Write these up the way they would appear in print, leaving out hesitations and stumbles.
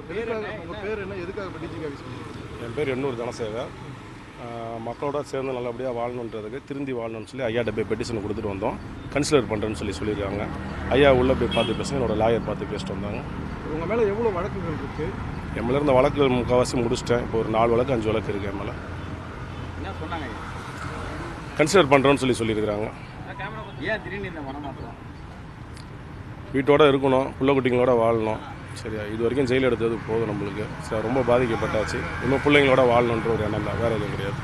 உங்கள் பேர் என்ன, எதுக்காக இப்போ டிஜிபி ஆஃபீஸ் பண்ணுறீங்க? என் பேர் எண்ணூர் தனசேகர். மக்களோட சேர்ந்து நல்லபடியாக வாழணுன்றதுக்கு திருந்தி வாழணும்னு சொல்லி ஐயாட்ட போய் பெட்டிஷன் கொடுத்துட்டு வந்தோம். கன்சிடர் பண்ணுறேன்னு சொல்லியிருக்காங்க. ஐயா உள்ளே போய் பார்த்து பேசுங்க, என்னோடய லாயர் பார்த்து பேசிட்டு வந்தாங்க. உங்கள் மேலே எவ்வளோ வழக்குகள் இருக்குது? என் மேலே இருந்த வழக்குகள் முக்கால்வாசி முடிச்சிட்டேன். இப்போ ஒரு 4 வழக்கு 5 வழக்கு இருக்குது என் மேலே. என்ன சொன்னாங்க? கன்சிடர் பண்ணுறோன்னு சொல்லியிருக்கிறாங்க. ஏன் திடீர்னு இந்த மனமாற்றம்? வீட்டோட இருக்கணும், பிள்ளை குட்டிங்களோட வாழணும். சரியா, இது வரைக்கும் ஜெயில் எடுத்தது போதும் நம்மளுக்கு. சரி, ரொம்ப பாதிக்கப்பட்டாச்சு. இன்னும் பிள்ளைங்களோட வாழணுன்ற ஒரு எண்ணம் தான், வேறு எதுவும் கிடையாது.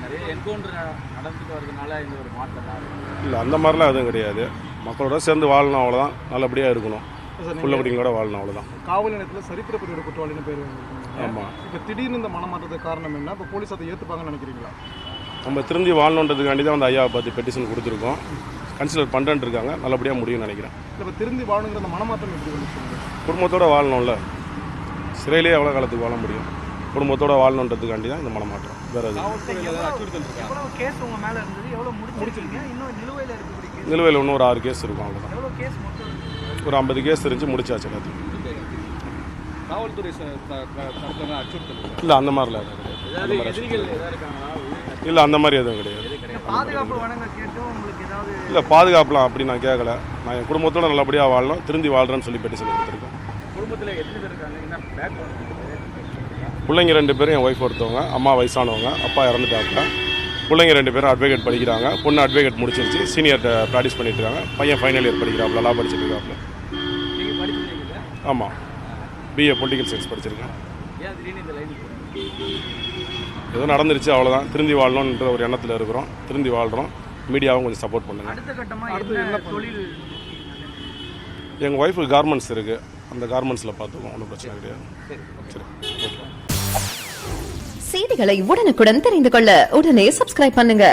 நிறைய என்கவுண்டர் நடந்துட்டு வரதுனால இந்த ஒரு மாற்றம் இல்லை, அந்த மாதிரிலாம் எதுவும் கிடையாது. மக்களோட சேர்ந்து வாழணும், அவ்வளோதான். நல்லபடியாக இருக்கணும், பிள்ளை குட்டிங்களோட வாழணும், அவ்வளோதான். காவல் நிலையத்தில் சரித்திர பதிவோட குற்றவாளின்னு பேர் வாங்கியிருக்காங்க. ஆமாம். இப்போ திடீர்னு இந்த மனமாற்றத்துக்கு காரணம் என்ன? இப்போ போலீஸ் அதை ஏற்றுப்பாங்கன்னு நினைக்கிறீங்களா? நம்ம திருந்தி வாழணுன்றதுக்காண்டி தான் வந்து ஐயாவை பார்த்து பெட்டிஷன் கொடுத்துருக்கோம். கன்சிடர் பண்ணுறேன்னு இருக்காங்க. நல்லபடியாக முடியும்னு நினைக்கிறேன். இப்போ திருந்தி வாழணுங்கிற அந்த மனமாற்றம் எப்படி வந்துச்சு? குடும்பத்தோடு வாழணும்ல, சிறையிலே எவ்வளோ காலத்துக்கு வாழ முடியும்? குடும்பத்தோடு வாழணுன்றதுக்காண்டி தான் இந்த மனமாற்றம், வேறு எதுவும். நிலுவையில் இன்னும் ஒரு 6 கேஸ் இருக்கும், அவ்வளோதான். ஒரு 50 கேஸ் இருந்துச்சு, முடிச்சாச்சு எல்லாத்தையும். காவல்துறை இல்லை, அந்த மாதிரிலாம் எதுவும் கிடையாது. இல்லை, அந்த மாதிரி எதுவும் கிடையாது. இல்லை, பாதுகாப்புலாம் அப்படி நான் கேட்கல. நான் என் குடும்பத்தோட நல்லபடியாக வாழணும், திருந்தி வாழ்கிறேன்னு சொல்லி பெட்டிஷன் கொடுத்துருக்கேன். குடும்பத்தில் எத்தனை பேர் இருக்காங்க? பிள்ளைங்க 2 பேரும், என் ஒய்ஃப் ஒருத்தவங்க, அம்மா வயசானவங்க, அப்பா இறந்துட்டாங்க. பிள்ளைங்க 2 பேரும் அட்வொகேட் படிக்கிறாங்க. பொண்ணு அட்வொகேட் முடிச்சிருச்சு, சீனியர் ப்ராக்டிஸ் பண்ணிட்டு இருக்காங்க. பையன் ஃபைனல் இயர் படிக்கிறாப்புல, லா படிச்சுட்டு இருக்காப்புல. ஆமாம், பிஏ பொலிட்டிக்கல் சயின்ஸ் படிச்சிருக்கேன். ஏதோ நடந்துருச்சு, அவ்வளோதான். திருந்தி வாழணுன்ற ஒரு எண்ணத்தில் இருக்கிறோம், திருந்தி வாழ்கிறோம். மீடியாவும் கொஞ்சம் சப்போர்ட் பண்ணுங்கள். எங்கள் ஒய்ஃபுக்கு கார்மெண்ட்ஸ் இருக்குது, அந்த கார்மெண்ட்ஸில் பார்த்துக்கோம், ஒன்றும் பிரச்சனை கிடையாது. சரி, ஓகே. செய்திகளை உடனுக்குடன் தெரிந்து கொள்ள உடனே சப்ஸ்கிரைப் பண்ணுங்க.